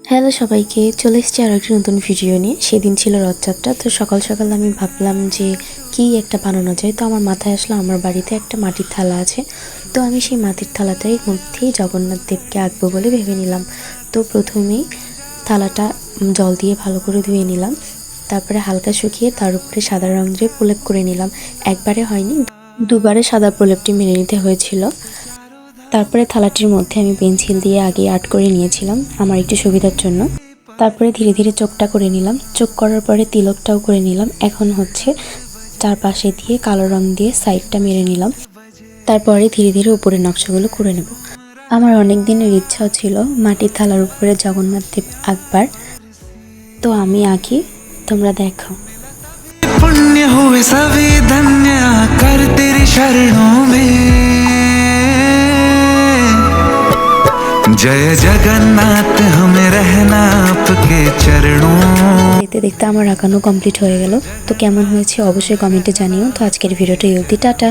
Hello সবাইকে, চলে এসেছি আর একটা নতুন ভিডিও নিয়ে। সেদিন ছিল রথযাত্রা, তো সকাল সকাল আমি ভাবলাম যে কি একটা বানানো যায়। তো আমার মাথায় আসলো আমার বাড়িতে একটা মাটির থালা আছে, তো আমি সেই মাটির থালাটাই মধ্যেই জগন্নাথ দেবকে আঁকবো বলে ভেবে নিলাম। তো প্রথমেই থালাটা জল দিয়ে ভালো করে ধুয়ে নিলাম, তারপরে হালকা শুকিয়ে তার উপরে সাদা রং দিয়ে প্রলেপ করে নিলাম। একবারে হয়নি, দুবারে সাদা প্রলেপটি মেরে নিতে হয়েছিল। তারপরে থালাটির মধ্যে আমি পেন্সিল দিয়ে আগে আর্ট করে নিয়েছিলাম আমার একটু সুবিধার জন্য। তারপরে ধীরে ধীরে চোখটা করে নিলাম, চোখ করার পরে তিলকটাও করে নিলাম। এখন হচ্ছে চারপাশে দিয়ে কালো রং দিয়ে সাইডটা মেরে নিলাম। তারপরে ধীরে ধীরে উপরের নকশাগুলো করে নেব। আমার অনেক দিনের ইচ্ছাও ছিল মাটির থালার উপরে জগন্নাথ দেব আঁকবার, তো আমি আঁকি, তোমরা দেখো। पुण्य हुए सभी धन्य कर तेरी शरणों में, जय जगन्नाथ हमें रहना आपके चरणों। দেখতে দেখতে আমার আঁকানো কমপ্লিট হয়ে গেল। তো কেমন হয়েছে অবশ্যই কমেন্টে জানিও। তো আজকের ভিডিওটা এই অবধি, টাটা।